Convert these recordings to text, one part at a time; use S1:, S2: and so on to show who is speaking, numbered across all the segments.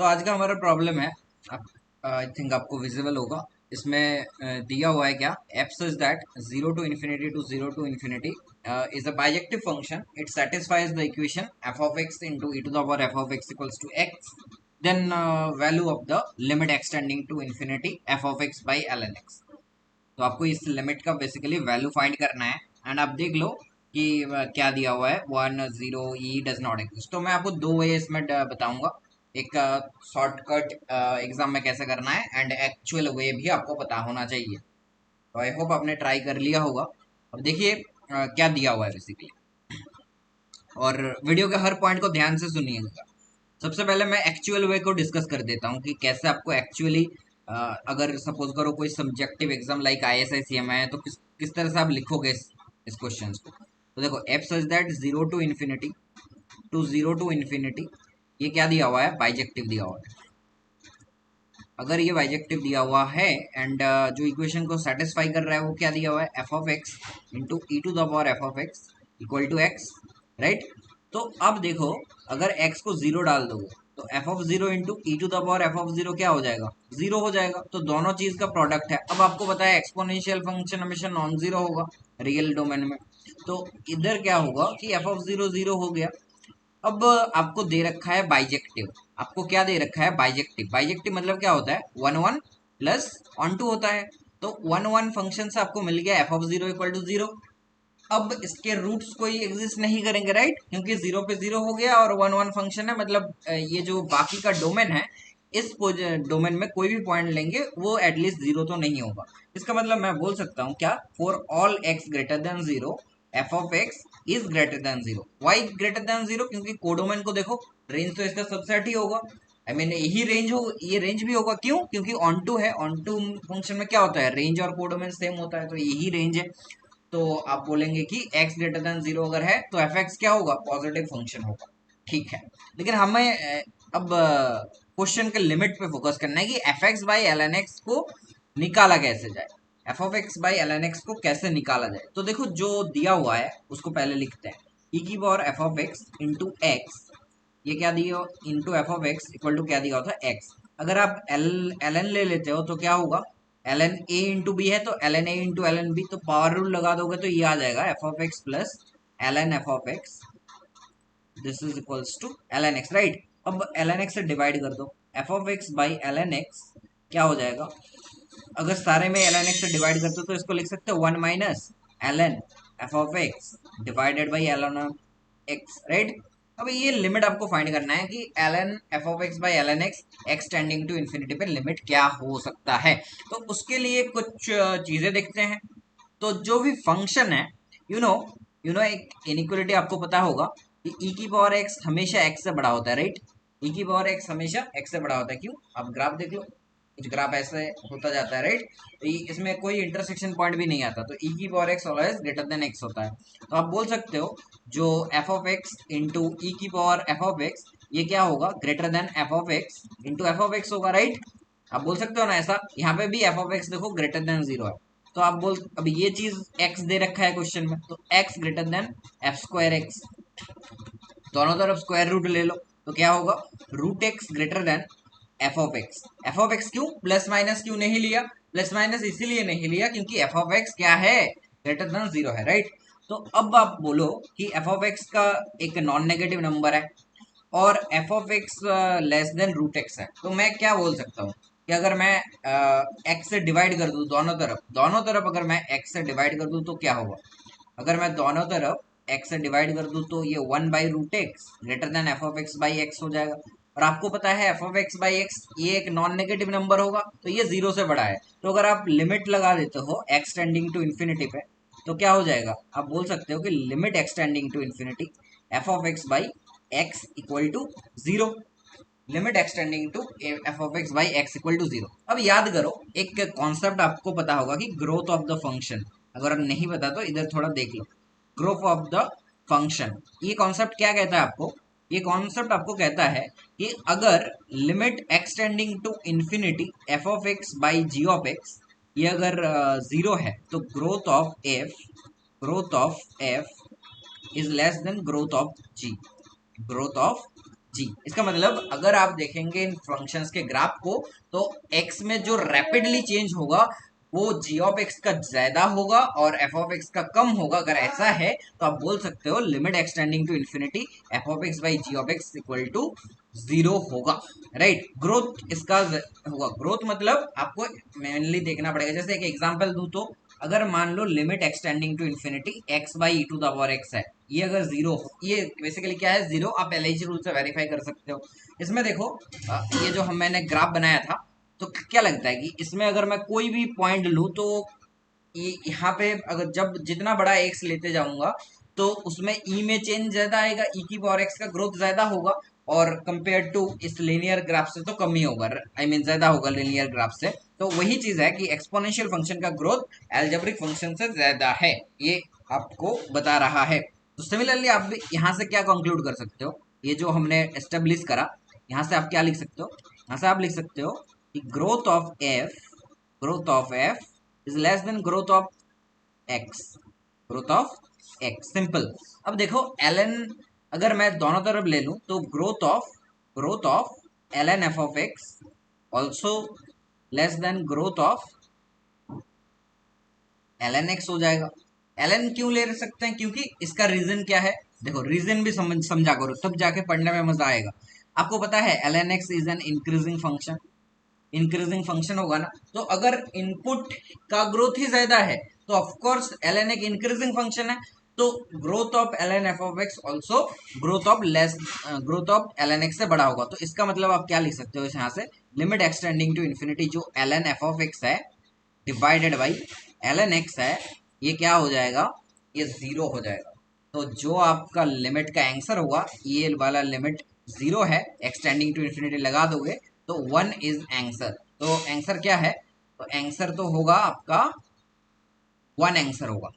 S1: तो आज का हमारा प्रॉब्लम है, आई थिंक आपको विजिबल होगा। इसमें दिया हुआ है क्या, F such that 0 to infinity to 0 to infinity is a bijective function. It satisfies the equation f of x into e to the power f of x equals to x. Then value of the limit extending to infinity f of x by ln x. तो आपको इस limit का basically value find करना है। And आप देख लो कि क्या दिया हुआ है, 1 0 ई डज नॉट एग्जिस्ट। तो मैं आपको दो वे इसमें बताऊंगा, एक शॉर्टकट एग्जाम में कैसे करना है एंड एक्चुअल वे भी आपको पता होना चाहिए। तो आई होप आपने ट्राई कर लिया होगा। अब देखिए क्या दिया हुआ है बेसिकली, और वीडियो के हर पॉइंट को ध्यान से सुनिएगा। सबसे पहले मैं एक्चुअल वे को डिस्कस कर देता हूँ कि कैसे आपको एक्चुअली, अगर सपोज करो कोई subjective exam like ISI CMI है तो किस तरह से आप लिखोगे इस क्वेश्चन को। तो देखो, F such that 0 to infinity to 0 to infinity, ये क्या दिया हुआ है, बाइजेक्टिव दिया हुआ है। अगर ये बाइजेक्टिव दिया हुआ है एंड जो इक्वेशन को सेटिस्फाई कर रहा है वो क्या दिया हुआ है, f of x into e to the power f of x equal to x, right. तो अब देखो, अगर x को 0 डाल दोगे तो f of 0 into e to the power f of 0 क्या हो जाएगा, 0 हो जाएगा। तो दोनों चीज का प्रोडक्ट है। अब आपको पता है एक्सपोनेंशियल फंक्शन हमेशा नॉन जीरो होगा रियल डोमेन में। तो इधर क्या होगा कि एफ ऑफ 0 0 हो गया। अब आपको दे रखा है बाइजेक्टिव। आपको क्या दे रखा है, बाइजेक्टिव। बाइजेक्टिव मतलब क्या होता है, 1 1 प्लस 1 2 होता है। तो 1 1 फंक्शन से आपको मिल गया एफ ऑफ 0 इक्वल टू 0। अब इसके रूट्स कोई एग्जिस्ट नहीं करेंगे, राइट, क्योंकि 0 पे 0 हो गया और 1 1 फंक्शन है। मतलब ये जो बाकी का डोमेन है, इस डोमेन में कोई भी पॉइंट लेंगे वो एटलीस्ट 0 तो नहीं होगा। इसका मतलब मैं बोल सकता हूँ क्या, for all x greater than 0 f of x is greater than 0। Y greater than 0, क्योंकि कोडोमेन को देखो, रेंज तो इसका सबसेट ही होगा। आई मीन यही रेंज हो, ये रेंज भी होगा। क्यों, क्योंकि ऑन टू है। ऑन टू फंक्शन में क्या होता है, रेंज और कोडोमेन सेम होता है, तो यही रेंज है। तो आप बोलेंगे कि x ग्रेटर देन 0 अगर है तो एफ एक्स क्या होगा, पॉजिटिव फंक्शन होगा। ठीक है, लेकिन हमें अब क्वेश्चन के लिमिट पे फोकस करना है कि f x by l n x को निकाला कैसे जाए। F of x by l n x को कैसे निकाला जाए, तो देखो जो दिया हुआ है उसको पहले लिखते हैं। ई की power f of x into x, ये क्या दिया, into f of x equal to क्या दिया होता है, एक्स। अगर आप एल एन ले लेते हो तो क्या होगा, l n a into b है तो l n a into l n b. तो पावर रूल लगा दोगे तो ये आ जाएगा f of x plus l n f of x, this is equals to l n x, right. अब एल एन एक्स से डिवाइड कर दो, f of x by l n x क्या हो जाएगा। अगर सारे में एल एन एक्स से डिवाइड करते हो तो इसको लिख सकते हो 1 minus l n f of x divided by l n x, right. अब ये लिमिट आपको फाइंड करना है कि l n f of x by l n x x tending to infinity पे लिमिट क्या हो सकता है। तो उसके लिए कुछ चीजें देखते हैं। तो जो भी फंक्शन है, यू नो एक इनइक्वालिटी आपको पता होगा कि ई की पावर एक्स हमेशा एक्स से बड़ा होता है, राइट। ई की पावर एक्स हमेशा एक्स से बड़ा होता है। क्यों, आप ग्राफ देख लो, कुछ ग्राफ ऐसे होता जाता है, राइट। तो इसमें कोई इंटरसेक्शन पॉइंट भी नहीं आता, तो ई की power x always greater than x होता है। तो आप बोल सकते हो जो एफ ऑफ एक्स इंटू ई की पावर एफ ऑफ एक्स, ये क्या होगा, greater than f of x into f of x होगा, राइट। आप बोल सकते हो ना ऐसा। यहाँ पे भी एफ ऑफ एक्स देखो ग्रेटर देन 0 है। तो आप बोल, अब ये चीज x दे रखा है क्वेश्चन में, तो x greater than f square x, दोनों तरफ स्क्वायर रूट ले लो तो क्या होगा, root x greater than f of x. F of x क्यों प्लस माइनस क्यों नहीं लिया, प्लस माइनस इसीलिए नहीं लिया क्योंकि एफ ऑफ एक्स क्या है, ग्रेटर देन 0 है, राइट। तो अब आप बोलो कि एफ ऑफ एक्स का एक नॉन नेगेटिव नंबर है और f of x less than root x है। तो मैं क्या बोल सकता हूँ कि अगर मैं एक्स से डिवाइड कर दूं दोनों तरफ अगर मैं एक्स से डिवाइड कर दूं तो क्या होगा। अगर मैं दोनों तरफ एक्स से डिवाइड कर दूं तो ये 1 by root x greater than f of x by x हो जाएगा। और आपको पता है f of x by x ये एक नॉन नेगेटिव नंबर होगा, तो ये 0 से बड़ा है। तो अगर आप लिमिट लगा देते हो एक्स टेंडिंग टू इन्फिनिटी पे तो क्या हो जाएगा, आप बोल सकते हो कि limit x tending to infinity f of x by x equal to 0। Limit extending to f of x by x equal to 0। अब याद करो, एक कॉन्सेप्ट आपको पता होगा कि ग्रोथ ऑफ द फंक्शन। अगर नहीं पता तो इधर थोड़ा देख लो, ग्रोथ ऑफ द फंक्शन। ये कॉन्सेप्ट क्या कहता है आपको, ये कॉन्सेप्ट आपको कहता है कि अगर limit extending to infinity f of x by g of x ये अगर 0 है तो growth of f is less than growth of g, growth of g. इसका मतलब अगर आप देखेंगे इन फंक्शंस के ग्राफ को, तो एक्स में जो रैपिडली चेंज होगा वो जी ऑफ एक्स का ज्यादा होगा और एफ ऑफ एक्स का कम होगा। अगर ऐसा है तो आप बोल सकते हो limit extending to infinity f of x by g of x equal to zero होगा, राइट। ग्रोथ इसका होगा। ग्रोथ मतलब आपको मेनली देखना पड़ेगा। जैसे एक एग्जांपल दूं तो अगर मान लो limit extending to infinity x by e to the power x है, ये अगर जीरो हो, ये बेसिकली क्या है, जीरो। आप एलआईसी रूल से वेरीफाई कर सकते हो। इसमें देखो ये जो हम मैंने ग्राफ बनाया था, तो क्या लगता है कि इसमें अगर मैं कोई भी पॉइंट लूं तो ये यहाँ पे अगर जब जितना बड़ा एक्स लेते जाऊंगा तो उसमें ई में चेंज ज्यादा आएगा, ई की पावर एक्स का ग्रोथ ज्यादा होगा और कंपेयर टू इस लिनियर ग्राफ से तो कम ही होगा, आई मीन ज्यादा होगा लिनियर ग्राफ से। तो वही चीज है कि एक्सपोनेंशियल फंक्शन का ग्रोथ एल्जेब्रिक फंक्शन से ज्यादा है, ये आपको बता रहा है। तो सिमिलरली आप भी यहाँ से क्या कंक्लूड कर सकते हो, ये जो हमने एस्टेब्लिश करा, यहाँ से आप क्या लिख सकते हो, यहाँ से आप लिख सकते हो कि growth of f is less then x growth of x, simple. अब देखो एल एन अगर मैं दोनों तरफ ले लूं तो growth of l n f of x also less than growth of l n x हो जाएगा। एल एन क्यों ले सकते हैं, क्योंकि इसका रीजन क्या है, देखो रीजन भी समझा करो तब जाके पढ़ने में मजा आएगा। आपको पता है l n x is an increasing function, increasing function होगा ना, तो अगर इनपुट का ग्रोथ ही ज्यादा है तो ऑफकोर्स एल एन एक इंक्रीजिंग फंक्शन है, तो growth of l n f of x also growth of l n x से बड़ा होगा। तो इसका मतलब आप क्या लिख सकते हो यहाँ से, लिमिट एक्सटेंडिंग टू इन्फिनिटी जो l n f of x है divided by l n x है, ये क्या हो जाएगा, ये जीरो हो जाएगा। तो जो आपका लिमिट का आंसर होगा, ये वाला लिमिट जीरो है, एक्सटेंडिंग टू इन्फिनिटी लगा दोगे तो वन इज आंसर। तो आंसर क्या है, तो आंसर तो होगा आपका वन, आंसर होगा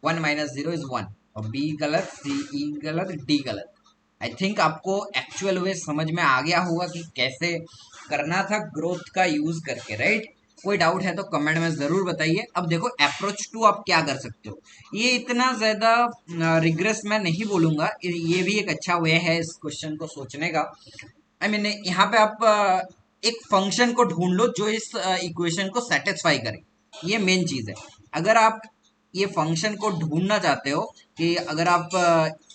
S1: one minus zero is one. और बी गलत, सी ई गलत, डी गलत। आई थिंक आपको एक्चुअल वे समझ में आ गया होगा कि कैसे करना था ग्रोथ का यूज करके, राइट। कोई डाउट है तो कमेंट में जरूर बताइए। अब देखो अप्रोच टू आप क्या कर सकते हो, ये इतना ज्यादा रिग्रेस मैं नहीं बोलूंगा, ये भी एक अच्छा वे है इस क्वेश्चन को सोचने का। आई मीन यहाँ पे आप एक फंक्शन को ढूंढ लो जो इस इक्वेशन को सेटिस्फाई करे, ये मेन चीज है। अगर आप ये फंक्शन को ढूंढना चाहते हो कि अगर आप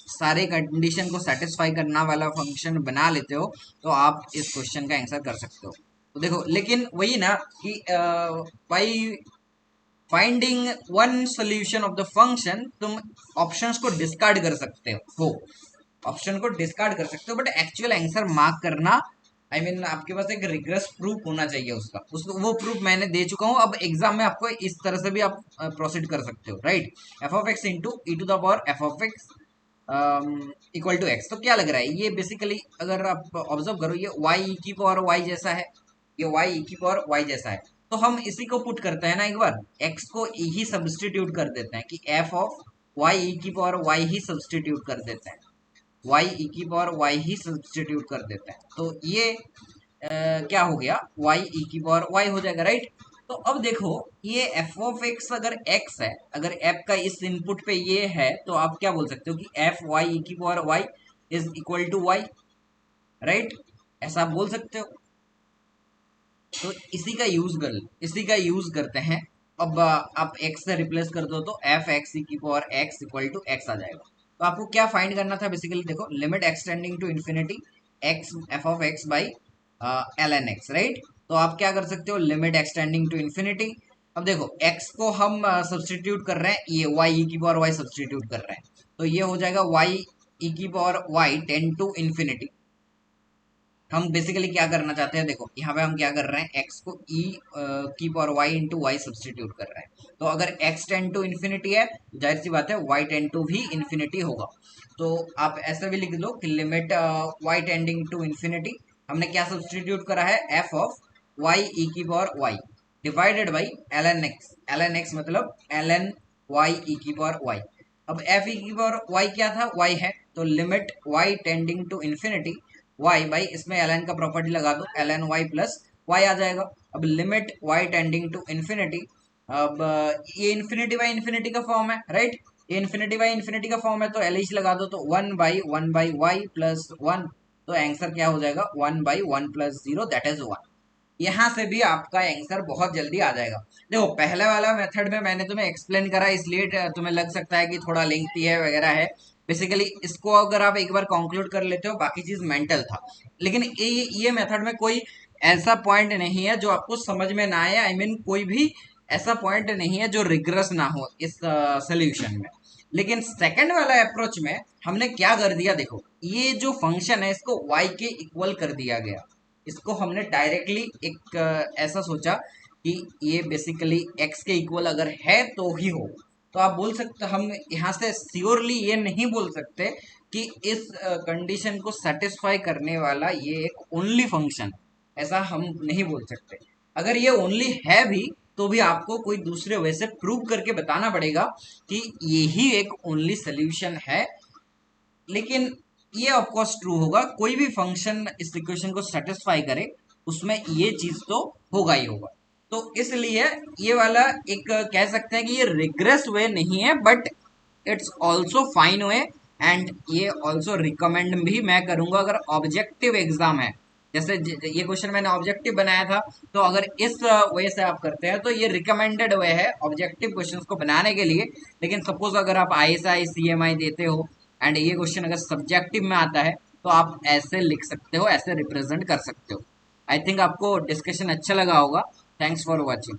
S1: सारे कंडीशन को सेटिस्फाई करना वाला फंक्शन बना लेते हो तो आप इस क्वेश्चन का आंसर कर सकते हो। तो देखो लेकिन वही ना कि by finding one solution of the function तुम ऑप्शंस को डिस्कार्ड कर सकते हो, ऑप्शन को डिस्कार्ड कर सकते हो, बट एक्चुअल आंसर मार्क करना, आई मीन आपके पास एक रिग्रेस प्रूफ होना चाहिए उसका, वो प्रूफ मैंने दे चुका हूँ। अब एग्जाम में आपको इस तरह से भी आप प्रोसीड कर सकते हो, right. F of x into e to the power f of x equal to x. तो क्या लग रहा है, ये बेसिकली अगर आप ऑब्जर्व करो ये वाई ई की पावर वाई जैसा है, ये वाई ई की पावर वाई जैसा है। तो हम इसी को पुट करते हैं ना, एक बार एक्स को ई ही सब्सटीट्यूट कर देते हैं कि एफ ऑफ वाई ई की पावर वाई ही सब्सटीट्यूट कर देते हैं, वाई ई की पावर वाई ही सब्सटीट्यूट कर देते हैं। तो ये क्या हो गया, वाई ई की पावर वाई हो जाएगा, राइट। तो अब देखो ये एफ ऑफ एक्स अगर एक्स है, अगर एफ का इस इनपुट पे ये है, तो आप क्या बोल सकते हो कि एफ वाई ई की power y is equal to y, right, ऐसा आप बोल सकते हो। तो इसी का यूज करते हैं। अब आप एक्स से रिप्लेस कर दो तो एफ एक्स ई की power x equal to x आ जाएगा। तो आपको क्या फाइंड करना था, बेसिकली देखो limit extending to infinity x f of x by l n x, right. तो आप क्या कर सकते हो, लिमिट एक्सटेंडिंग टू इन्फिनिटी। अब देखो एक्स को हम सब्सटीट्यूट कर रहे हैं, ये वाई ई की पावर वाई सब्सटीट्यूट कर रहे हैं, तो ये हो जाएगा वाई ई की power y tends to infinity. हम बेसिकली क्या करना चाहते हैं, देखो यहाँ पे हम क्या कर रहे हैं, x को e की power y into y substitute कर रहे हैं। तो अगर x टेन टू इन्फिनिटी है, जाहिर सी बात है y टेन टू भी इन्फिनिटी होगा। तो आप ऐसा भी लिख लो कि limit y tending to infinity, हमने क्या सब्सटीट्यूट करा है, f ऑफ y e की power y divided by l n x मतलब एल एन वाई ई की पावर y। अब f e की पावर y क्या था, y है, तो limit y tending to infinity y by इसमें एल एन का प्रॉपर्टी लगा दो, l n y plus y आ जाएगा। अब limit y tending to infinity, अब ये इन्फिनिटी बाई इन्फिनिटी का फॉर्म है, राइट, ये इन्फिनिटी बाई इन्फिनिटी का फॉर्म है, तो एल एच लगा दो, तो one by y plus one तो आंसर क्या हो जाएगा 1/1 + 0 दैट इज 1। यहाँ से भी आपका आंसर बहुत जल्दी आ जाएगा। देखो पहले वाला मेथड में मैंने तुम्हें एक्सप्लेन करा इसलिए तुम्हें लग सकता है कि थोड़ा लेंथी है वगैरह है। बेसिकली इसको अगर आप एक बार कंक्लूड कर लेते हो बाकी चीज मेंटल था। लेकिन ये मेथड में कोई ऐसा पॉइंट नहीं है जो आपको समझ में ना आए। आई मीन कोई भी ऐसा पॉइंट नहीं है जो रिग्रेस ना हो इस सोल्यूशन में। लेकिन सेकंड वाला अप्रोच में हमने क्या कर दिया, देखो ये जो फंक्शन है इसको y के इक्वल कर दिया गया। इसको हमने डायरेक्टली एक ऐसा सोचा कि ये बेसिकली x के इक्वल अगर है तो ही हो। तो आप बोल सकते, हम यहाँ से श्योरली ये नहीं बोल सकते कि इस कंडीशन को सेटिस्फाई करने वाला ये एक ओनली फंक्शन, ऐसा हम नहीं बोल सकते। अगर ये ओनली है भी तो भी आपको कोई दूसरे वे से प्रूव करके बताना पड़ेगा कि यही एक ओनली सोल्यूशन है। लेकिन ये ऑफकोर्स ट्रू होगा, कोई भी फंक्शन इस इक्वेशन को सेटिस्फाई करे उसमें ये चीज तो होगा ही होगा। तो इसलिए ये वाला एक कह सकते हैं कि ये रिग्रेस वे नहीं है, but it's also fine way. And ये ऑल्सो रिकमेंड भी मैं करूंगा अगर ऑब्जेक्टिव एग्जाम है। जैसे ये क्वेश्चन मैंने ऑब्जेक्टिव बनाया था, तो अगर इस वे से आप करते हैं तो ये रिकमेंडेड वे है ऑब्जेक्टिव क्वेश्चंस को बनाने के लिए। लेकिन सपोज अगर आप ISI CMI देते हो एंड ये क्वेश्चन अगर सब्जेक्टिव में आता है तो आप ऐसे लिख सकते हो, ऐसे रिप्रेजेंट कर सकते हो। आई थिंक आपको डिस्कशन अच्छा लगा होगा। Thanks for watching.